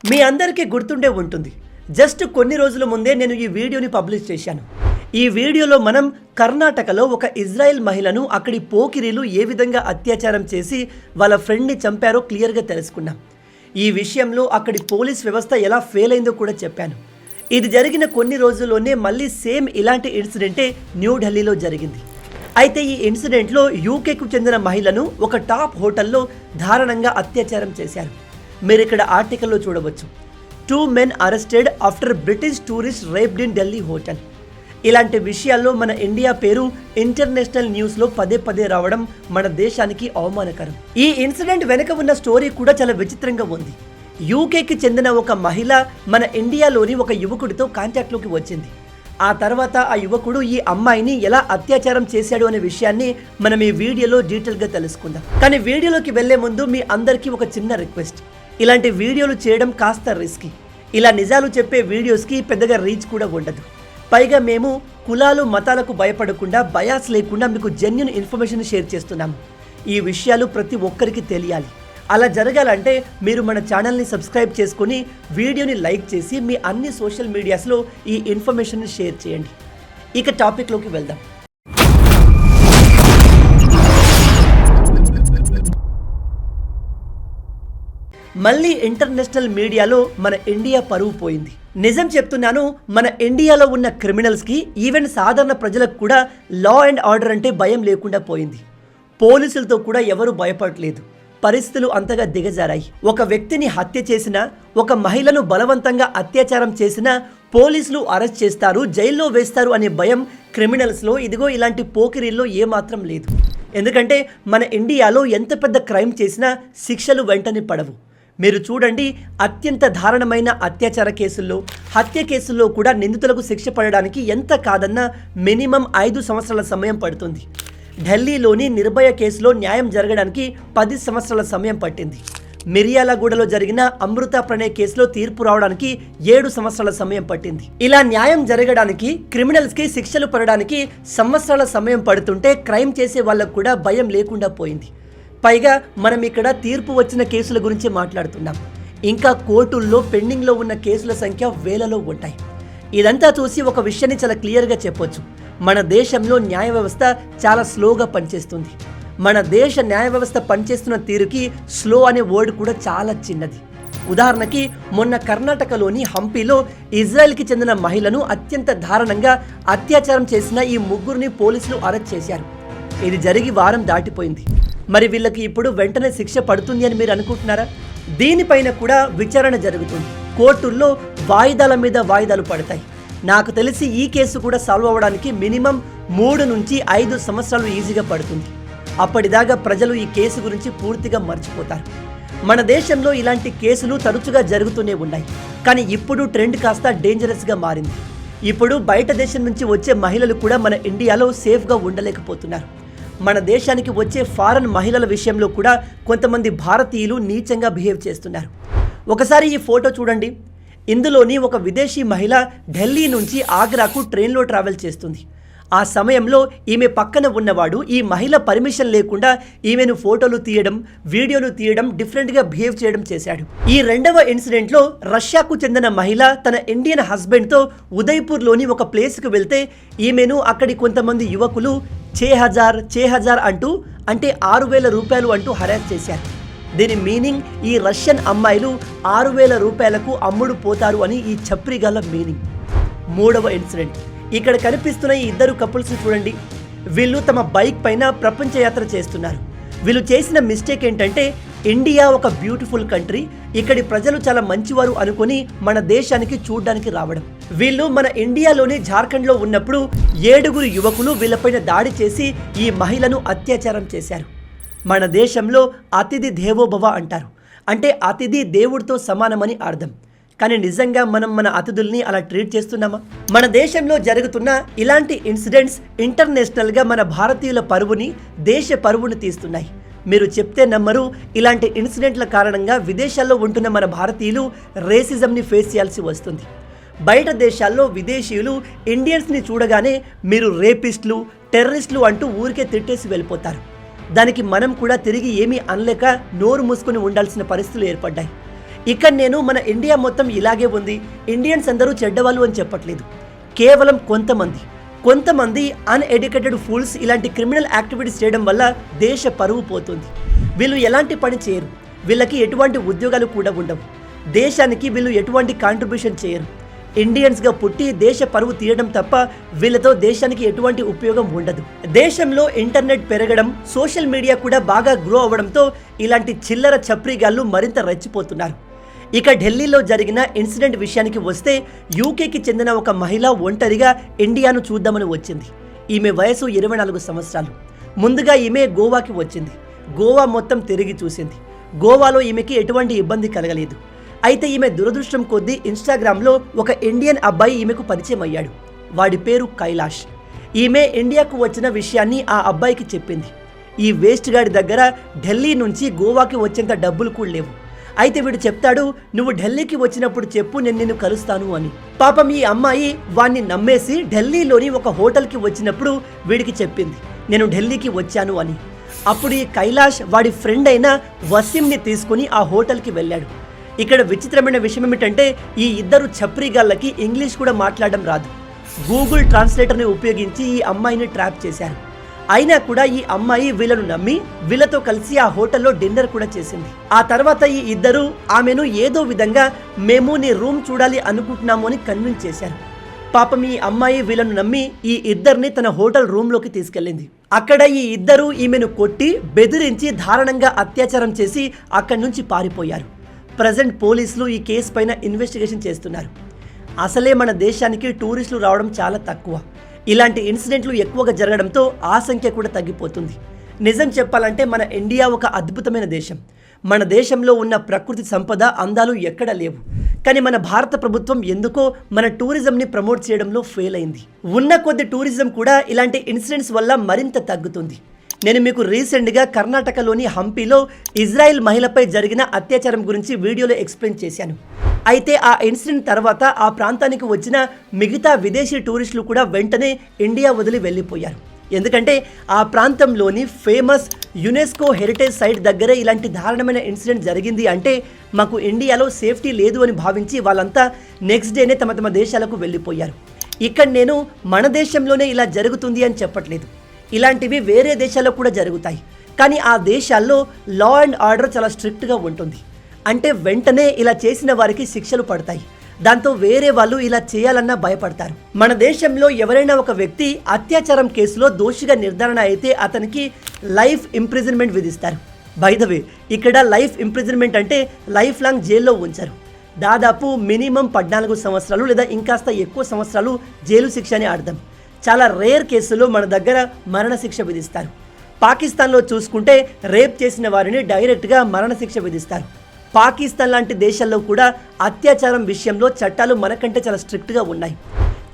మీ అందరికీ గుర్తుండే ఉంటుంది. జస్ట్ కొన్ని రోజుల ముందే నేను ఈ వీడియోని పబ్లిష్ చేశాను. ఈ వీడియోలో మనం కర్ణాటకలో ఒక ఇజ్రాయెల్ మహిళను అక్కడి పోకిరీలు ఏ విధంగా అత్యాచారం చేసి వాళ్ళ ఫ్రెండ్ని చంపారో క్లియర్గా తెలుసుకున్నాం. ఈ విషయంలో అక్కడి పోలీస్ వ్యవస్థ ఎలా ఫెయిల్ అయిందో కూడా చెప్పాను. ఇది జరిగిన కొన్ని రోజుల్లోనే మళ్ళీ సేమ్ ఇలాంటి ఇన్సిడెంటే న్యూఢిల్లీలో జరిగింది. అయితే ఈ ఇన్సిడెంట్లో యూకేకు చెందిన మహిళను ఒక టాప్ హోటల్లో దారుణంగా అత్యాచారం చేశారు. మీరు ఇక్కడ ఆర్టికల్లో చూడవచ్చు. 2 men arrested after British tourist raped in Delhi hotel. ఇలాంటి విషయాల్లో మన ఇండియా పేరు ఇంటర్నేషనల్ న్యూస్లో పదే పదే రావడం మన దేశానికి అవమానకరం. ఈ ఇన్సిడెంట్ వెనుక ఉన్న స్టోరీ కూడా చాలా విచిత్రంగా ఉంది. యూకేకి చెందిన ఒక మహిళ మన ఇండియాలోని ఒక యువకుడితో కాంటాక్ట్లోకి వచ్చింది. ఆ తర్వాత ఆ యువకుడు ఈ అమ్మాయిని ఎలా అత్యాచారం చేశాడు అనే విషయాన్ని మనం ఈ వీడియోలో డీటెయిల్గా తెలుసుకుందాం. కానీ వీడియోలోకి వెళ్లే ముందు మీ అందరికీ ఒక చిన్న రిక్వెస్ట్. ఇలాంటి వీడియోలు చేయడం కాస్త రిస్కీ. ఇలా నిజాలు చెప్పే వీడియోస్కి పెద్దగా రీచ్ కూడా ఉండదు. పైగా మేము కులాలు మతాలకు భయపడకుండా బయాస్ లేకుండా మీకు జెన్యూన్ ఇన్ఫర్మేషన్ షేర్ చేస్తున్నాము. ఈ విషయాలు ప్రతి ఒక్కరికి తెలియాలి. అలా జరగాలంటే మీరు మన ఛానల్ని సబ్స్క్రైబ్ చేసుకొని వీడియోని లైక్ చేసి మీ అన్ని సోషల్ మీడియాస్లో ఈ ఇన్ఫర్మేషన్ని షేర్ చేయండి. ఇక టాపిక్లోకి వెళ్దాం. మళ్ళీ ఇంటర్నేషనల్ మీడియాలో మన ఇండియా పరువు పోయింది. నిజం చెప్తున్నాను, మన ఇండియాలో ఉన్న క్రిమినల్స్కి ఈవెన్ సాధారణ ప్రజలకు కూడా లా అండ్ ఆర్డర్ అంటే భయం లేకుండా పోయింది. పోలీసులతో కూడా ఎవరు భయపడలేదు. పరిస్థితులు అంతగా దిగజారాయి. ఒక వ్యక్తిని హత్య చేసినా, ఒక మహిళను బలవంతంగా అత్యాచారం చేసినా పోలీసులు అరెస్ట్ చేస్తారు, జైల్లో వేస్తారు అనే భయం క్రిమినల్స్లో ఇదిగో ఇలాంటి పోకిరీల్లో ఏమాత్రం లేదు. ఎందుకంటే మన ఇండియాలో ఎంత పెద్ద క్రైమ్ చేసినా శిక్షలు వెంటనే పడవు. మీరు చూడండి, అత్యంత దారుణమైన అత్యాచార కేసుల్లో, హత్య కేసుల్లో కూడా నిందితులకు శిక్ష పడడానికి ఎంత కాదన్నా మినిమం 5 సంవత్సరాల సమయం పడుతుంది. ఢిల్లీలోని నిర్భయ కేసులో న్యాయం జరగడానికి 10 సంవత్సరాల సమయం పట్టింది. మిర్యాలగూడలో జరిగిన అమృత ప్రణయ్ కేసులో తీర్పు రావడానికి 7 సంవత్సరాల సమయం పట్టింది. ఇలా న్యాయం జరగడానికి, క్రిమినల్స్కి శిక్షలు పడడానికి సంవత్సరాల సమయం పడుతుంటే క్రైమ్ చేసే వాళ్ళకు కూడా భయం లేకుండా పోయింది. పైగా మనం ఇక్కడ తీర్పు వచ్చిన కేసుల గురించి మాట్లాడుతున్నాం. ఇంకా కోర్టుల్లో పెండింగ్లో ఉన్న కేసుల సంఖ్య వేలలో ఉంటాయి. ఇదంతా చూసి ఒక విషయాన్ని చాలా క్లియర్గా చెప్పొచ్చు. మన దేశంలో న్యాయ వ్యవస్థ చాలా స్లోగా పనిచేస్తుంది. మన దేశ న్యాయ వ్యవస్థ పనిచేస్తున్న తీరుకి స్లో అనే వర్డ్ కూడా చాలా చిన్నది. ఉదాహరణకి మొన్న కర్ణాటకలోని హంపీలో ఇజ్రాయెల్కి చెందిన మహిళను అత్యంత దారుణంగా అత్యాచారం చేసిన ఈ ముగ్గురిని పోలీసులు అరెస్ట్ చేశారు. ఇది జరిగి వారం దాటిపోయింది. మరి వీళ్ళకి ఇప్పుడు వెంటనే శిక్ష పడుతుంది అని మీరు అనుకుంటున్నారా? దీనిపైన కూడా విచారణ జరుగుతుంది. కోర్టుల్లో వాయిదాల మీద వాయిదాలు పడతాయి. నాకు తెలిసి ఈ కేసు కూడా సాల్వ్ అవ్వడానికి మినిమం 3 నుంచి 5 సంవత్సరాలు ఈజీగా పడుతుంది. అప్పటిదాకా ప్రజలు ఈ కేసు గురించి పూర్తిగా మర్చిపోతారు. మన దేశంలో ఇలాంటి కేసులు తరచుగా జరుగుతూనే ఉన్నాయి. కానీ ఇప్పుడు ట్రెండ్ కాస్త డేంజరస్గా మారింది. ఇప్పుడు బయట దేశం నుంచి వచ్చే మహిళలు కూడా మన ఇండియాలో సేఫ్గా ఉండలేకపోతున్నారు. మన దేశానికి వచ్చే ఫారెన్ మహిళల విషయంలో కూడా కొంతమంది భారతీయులు నీచంగా బిహేవ్ చేస్తున్నారు. ఒకసారి ఈ ఫోటో చూడండి. ఇందులోని ఒక విదేశీ మహిళ ఢిల్లీ నుంచి ఆగ్రాకు ట్రైన్లో ట్రావెల్ చేస్తుంది. ఆ సమయంలో ఈమె పక్కన ఉన్నవాడు ఈ మహిళ పర్మిషన్ లేకుండా ఈమెను ఫోటోలు తీయడం, వీడియోలు తీయడం, డిఫరెంట్గా బిహేవ్ చేయడం చేశాడు. ఈ రెండవ ఇన్సిడెంట్లో రష్యాకు చెందిన మహిళ తన ఇండియన్ హస్బెండ్తో ఉదయ్పూర్లోని ఒక ప్లేస్కి వెళ్తే ఈమెను అక్కడి కొంతమంది యువకులు 6,000 అంటూ, అంటే 6,000 రూపాయలు అంటూ హరాస్ చేశారు. దీని మీనింగ్ ఈ రష్యన్ అమ్మాయిలు 6,000 రూపాయలకు అమ్ముడు పోతారు అని ఈ చప్రిగాల మీనింగ్. మూడవ ఇన్సిడెంట్, ఇక్కడ కనిపిస్తున్న ఈ ఇద్దరు కపుల్స్ చూడండి. వీళ్ళు తమ బైక్ పైన ప్రపంచ యాత్ర చేస్తున్నారు. వీళ్ళు చేసిన మిస్టేక్ ఏంటంటే, ఇండియా ఒక బ్యూటిఫుల్ కంట్రీ, ఇక్కడి ప్రజలు చాలా మంచివారు అనుకుని మన దేశానికి చూడ్డానికి రావడం. వీళ్ళు మన ఇండియాలోని జార్ఖండ్లో ఉన్నప్పుడు 7 యువకులు వీళ్ళపైన దాడి చేసి ఈ మహిళను అత్యాచారం చేశారు. మన దేశంలో అతిథి దేవోభవ అంటారు. అంటే అతిథి దేవుడితో సమానమని అర్థం. కానీ నిజంగా మనం మన అతిథుల్ని అలా ట్రీట్ చేస్తున్నామా? మన దేశంలో జరుగుతున్న ఇలాంటి ఇన్సిడెంట్స్ ఇంటర్నేషనల్గా మన భారతీయుల పరువుని, దేశ పరువుని తీస్తున్నాయి. మీరు చెప్తే నమ్మరు, ఇలాంటి ఇన్సిడెంట్ల కారణంగా విదేశాల్లో ఉంటున్న మన భారతీయులు రేసిజంని ఫేస్ చేయాల్సి వస్తుంది. బయట దేశాల్లో విదేశీయులు ఇండియన్స్ని చూడగానే మీరు రేపిస్టులు, టెర్రరిస్టులు అంటూ ఊరికే తిట్టేసి వెళ్ళిపోతారు. దానికి మనం కూడా తిరిగి ఏమీ అనలేక నోరు మూసుకొని ఉండాల్సిన పరిస్థితులు ఏర్పడ్డాయి. ఇక్కడ నేను మన ఇండియా మొత్తం ఇలాగే ఉంది, ఇండియన్స్ అందరూ చెడ్డవాళ్ళు అని చెప్పట్లేదు. కేవలం కొంతమంది అన్ఎడ్యుకేటెడ్ ఫూల్స్ ఇలాంటి క్రిమినల్ యాక్టివిటీస్ చేయడం వల్ల దేశ పరువు పోతుంది. వీళ్ళు ఎలాంటి పని చేయరు, వీళ్ళకి ఎటువంటి ఉద్యోగాలు కూడా ఉండవు, దేశానికి వీళ్ళు ఎటువంటి కాంట్రిబ్యూషన్ చేయరు. ఇండియన్స్గా పుట్టి దేశ పరువు తీయడం తప్ప వీళ్ళతో దేశానికి ఎటువంటి ఉపయోగం ఉండదు. దేశంలో ఇంటర్నెట్ పెరగడం, సోషల్ మీడియా కూడా బాగా గ్రో అవ్వడంతో ఇలాంటి చిల్లర చప్రీగాళ్ళు మరింత రెచ్చిపోతున్నారు. ఇక ఢిల్లీలో జరిగిన ఇన్సిడెంట్ విషయానికి వస్తే, యూకేకి చెందిన ఒక మహిళ ఒంటరిగా ఇండియాను చూద్దామని వచ్చింది. ఈమె వయసు 24 సంవత్సరాలు. ముందుగా ఈమె గోవాకి వచ్చింది. గోవా మొత్తం తిరిగి చూసింది. గోవాలో ఈమెకి ఎటువంటి ఇబ్బంది కలగలేదు. అయితే ఈమె దురదృష్టం కొద్దీ ఇన్స్టాగ్రామ్లో ఒక ఇండియన్ అబ్బాయి ఈమెకు పరిచయం అయ్యాడు. వాడి పేరు కైలాష్. ఈమె ఇండియాకు వచ్చిన విషయాన్ని ఆ అబ్బాయికి చెప్పింది. ఈ వేస్ట్ గాడి దగ్గర ఢిల్లీ నుంచి గోవాకి వచ్చేంత డబ్బులు కూడా లేవు. అయితే వీడు చెప్తాడు, నువ్వు ఢిల్లీకి వచ్చినప్పుడు చెప్పు, నేను నిన్ను కలుస్తాను అని. పాపం ఈ అమ్మాయి వాణ్ణి నమ్మేసి ఢిల్లీలోని ఒక హోటల్కి వచ్చినప్పుడు వీడికి చెప్పింది, నేను ఢిల్లీకి వచ్చాను అని. అప్పుడు ఈ కైలాష్ వాడి ఫ్రెండ్ అయిన వసీంని తీసుకుని ఆ హోటల్కి వెళ్ళాడు. ఇక్కడ విచిత్రమైన విషయం ఏమిటంటే, ఈ ఇద్దరు చప్రీగాళ్ళకి ఇంగ్లీష్ కూడా మాట్లాడడం రాదు. గూగుల్ ట్రాన్స్లేటర్ని ఉపయోగించి ఈ అమ్మాయిని ట్రాప్ చేశారు. అయినా కూడా ఈ అమ్మాయి వీళ్ళను నమ్మి వీళ్ళతో కలిసి ఆ హోటల్లో డిన్నర్ కూడా చేసింది. ఆ తర్వాత ఈ ఇద్దరు ఆమెను ఏదో విధంగా మేము నీ రూమ్ చూడాలి అనుకుంటున్నాము అని కన్విన్స్ చేశారు. పాపం ఈ అమ్మాయి వీళ్ళను నమ్మి ఈ ఇద్దరిని తన హోటల్ రూమ్లోకి తీసుకెళ్ళింది. అక్కడ ఈ ఇద్దరు ఈమెను కొట్టి బెదిరించి దారుణంగా అత్యాచారం చేసి అక్కడి నుంచి పారిపోయారు. ప్రజెంట్ పోలీసులు ఈ కేసు పైన ఇన్వెస్టిగేషన్ చేస్తున్నారు. అసలే మన దేశానికి టూరిస్టులు రావడం చాలా తక్కువ. ఇలాంటి ఇన్సిడెంట్లు ఎక్కువగా జరగడంతో ఆ సంఖ్య కూడా తగ్గిపోతుంది. నిజం చెప్పాలంటే మన ఇండియా ఒక అద్భుతమైన దేశం. మన దేశంలో ఉన్న ప్రకృతి సంపద, అందాలు ఎక్కడ లేవు. కానీ మన భారత ప్రభుత్వం ఎందుకో మన టూరిజంని ప్రమోట్ చేయడంలో ఫెయిల్ అయింది. ఉన్న కొద్ది టూరిజం కూడా ఇలాంటి ఇన్సిడెంట్స్ వల్ల మరింత తగ్గుతుంది. నేను మీకు రీసెంట్గా కర్ణాటకలోని హంపీలో ఇజ్రాయెల్ మహిళపై జరిగిన అత్యాచారం గురించి వీడియోలో ఎక్స్ప్లెయిన్ చేశాను. అయితే ఆ ఇన్సిడెంట్ తర్వాత ఆ ప్రాంతానికి వచ్చిన మిగతా విదేశీ టూరిస్టులు కూడా వెంటనే ఇండియా వదిలి వెళ్ళిపోయారు. ఎందుకంటే ఆ ప్రాంతంలోని ఫేమస్ యునెస్కో హెరిటేజ్ సైట్ దగ్గరే ఇలాంటి దారుణమైన ఇన్సిడెంట్ జరిగింది అంటే మాకు ఇండియాలో సేఫ్టీ లేదు అని భావించి వాళ్ళంతా నెక్స్ట్ డేనే తమ తమ దేశాలకు వెళ్ళిపోయారు. ఇక్కడ నేను మన దేశంలోనే ఇలా జరుగుతుంది అని చెప్పట్లేదు. ఇలాంటివి వేరే దేశాల్లో కూడా జరుగుతాయి. కానీ ఆ దేశాల్లో లా అండ్ ఆర్డర్ చాలా స్ట్రిక్ట్గా ఉంటుంది. అంటే వెంటనే ఇలా చేసిన వారికి శిక్షలు పడతాయి. దాంతో వేరే వాళ్ళు ఇలా చేయాలన్నా భయపడతారు. మన దేశంలో ఎవరైనా ఒక వ్యక్తి అత్యాచారం కేసులో దోషిగా నిర్ధారణ అయితే అతనికి లైఫ్ ఇంప్రిజన్మెంట్ విధిస్తారు. బై ద వే, ఇక్కడ లైఫ్ ఇంప్రిజన్మెంట్ అంటే లైఫ్ లాంగ్ జైల్లో ఉంచారు. దాదాపు మినిమం 14 సంవత్సరాలు లేదా ఇంకాస్త ఎక్కువ సంవత్సరాలు జైలు శిక్ష అని అర్థం. చాలా రేర్ కేసుల్లో మన దగ్గర మరణశిక్ష విధిస్తారు. పాకిస్తాన్లో చూసుకుంటే రేప్ చేసిన వారిని డైరెక్ట్గా మరణశిక్ష విధిస్తారు. పాకిస్తాన్ లాంటి దేశాల్లో కూడా అత్యాచారం విషయంలో చట్టాలు మనకంటే చాలా స్ట్రిక్ట్గా ఉన్నాయి.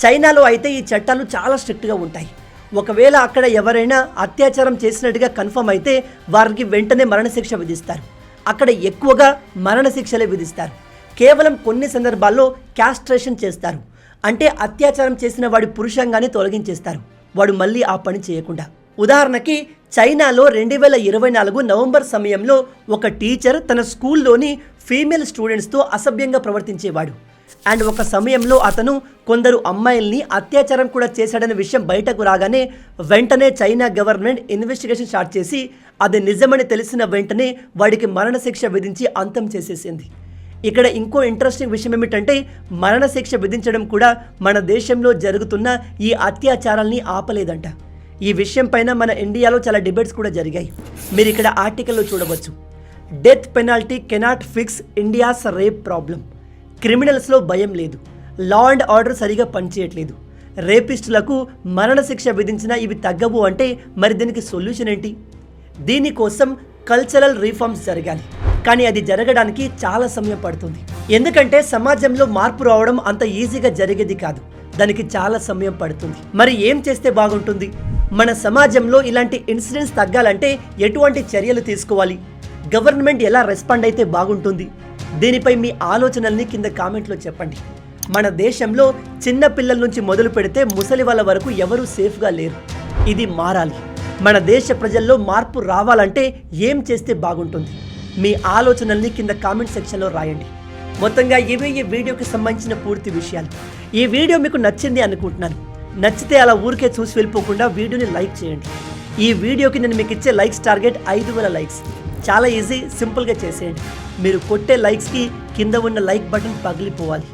చైనాలో అయితే ఈ చట్టాలు చాలా స్ట్రిక్ట్గా ఉంటాయి. ఒకవేళ అక్కడ ఎవరైనా అత్యాచారం చేసినట్టుగా కన్ఫర్మ్ అయితే వారికి వెంటనే మరణశిక్ష విధిస్తారు. అక్కడ ఎక్కువగా మరణశిక్షలే విధిస్తారు. కేవలం కొన్ని సందర్భాల్లో క్యాస్ట్రేషన్ చేస్తారు. అంటే అత్యాచారం చేసిన వాడి పురుషంగాన్ని తొలగించేస్తారు, వాడు మళ్ళీ ఆ పని చేయకుండా. ఉదాహరణకి చైనాలో 2024 నవంబర్ సమయంలో ఒక టీచర్ తన స్కూల్లోని ఫీమేల్ స్టూడెంట్స్తో అసభ్యంగా ప్రవర్తించేవాడు. అండ్ ఒక సమయంలో అతను కొందరు అమ్మాయిల్ని అత్యాచారం కూడా చేశాడనే విషయం బయటకు రాగానే వెంటనే చైనా గవర్నమెంట్ ఇన్వెస్టిగేషన్ స్టార్ట్ చేసి అది నిజమని తెలిసిన వెంటనే వాడికి మరణశిక్ష విధించి అంతం చేసేసింది. ఇక్కడ ఇంకో ఇంట్రెస్టింగ్ విషయం ఏమిటంటే, మరణశిక్ష విధించడం కూడా మన దేశంలో జరుగుతున్న ఈ అత్యాచారాల్ని ఆపలేదంట. ఈ విషయం పైన మన ఇండియాలో చాలా డిబేట్స్ కూడా జరిగాయి. మీరు ఇక్కడ ఆర్టికల్లో చూడవచ్చు. Death penalty cannot fix India's rape problem. క్రిమినల్స్లో భయం లేదు, లా అండ్ ఆర్డర్ సరిగా పనిచేయట్లేదు, రేపిస్టులకు మరణశిక్ష విధించినా ఇవి తగ్గవు అంటే మరి దీనికి సొల్యూషన్ ఏంటి? దీనికోసం కల్చరల్ రిఫార్మ్స్ జరగాలి. కానీ అది జరగడానికి చాలా సమయం పడుతుంది. ఎందుకంటే సమాజంలో మార్పు రావడం అంత ఈజీగా జరిగేది కాదు. దానికి చాలా సమయం పడుతుంది. మరి ఏం చేస్తే బాగుంటుంది? మన సమాజంలో ఇలాంటి ఇన్సిడెంట్స్ తగ్గాలంటే ఎటువంటి చర్యలు తీసుకోవాలి? గవర్నమెంట్ ఎలా రెస్పాండ్ అయితే బాగుంటుంది? దీనిపై మీ ఆలోచనల్ని కింద కామెంట్లో చెప్పండి. మన దేశంలో చిన్న పిల్లల నుంచి మొదలు పెడితే ముసలి వాళ్ళ వరకు ఎవరూ సేఫ్గా లేరు. ఇది మారాలి. మన దేశ ప్రజల్లో మార్పు రావాలంటే ఏం చేస్తే బాగుంటుంది? మీ ఆలోచనల్ని కింద కామెంట్ సెక్షన్లో రాయండి. మొత్తంగా ఇవే ఈ వీడియోకి సంబంధించిన పూర్తి విషయాలు. ఈ వీడియో మీకు నచ్చింది అనుకుంటున్నాను. నచ్చితే అలా ఊరికే చూసి వెళ్ళిపోకుండా వీడియోని లైక్ చేయండి. ఈ వీడియోకి నేను మీకు ఇచ్చే లైక్స్ టార్గెట్ 5,000 లైక్స్. చాలా ఈజీ, సింపుల్గా చేసేయండి. మీరు కొట్టే లైక్స్కి కింద ఉన్న లైక్ బటన్ పగిలిపోవాలి.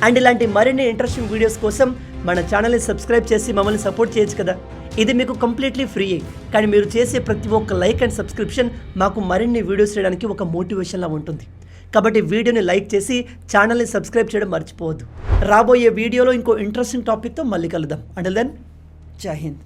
అండ్ ఇలాంటి మరిన్ని ఇంట్రెస్టింగ్ వీడియోస్ కోసం మన ఛానల్ని సబ్స్క్రైబ్ చేసి మమ్మల్ని సపోర్ట్ చేయొచ్చు కదా. ఇది మీకు కంప్లీట్లీ ఫ్రీ, కానీ మీరు చేసే ప్రతి ఒక్క లైక్ అండ్ సబ్స్క్రిప్షన్ మాకు మరిన్ని వీడియోస్ చేయడానికి ఒక మోటివేషన్లా ఉంటుంది. కాబట్టి వీడియోని లైక్ చేసి ఛానల్ని సబ్స్క్రైబ్ చేయడం మర్చిపోవద్దు. రాబోయే వీడియోలో ఇంకో ఇంట్రెస్టింగ్ టాపిక్తో మళ్ళీ కలుద్దాం. అంటిల్ దెన్, జై హింద్.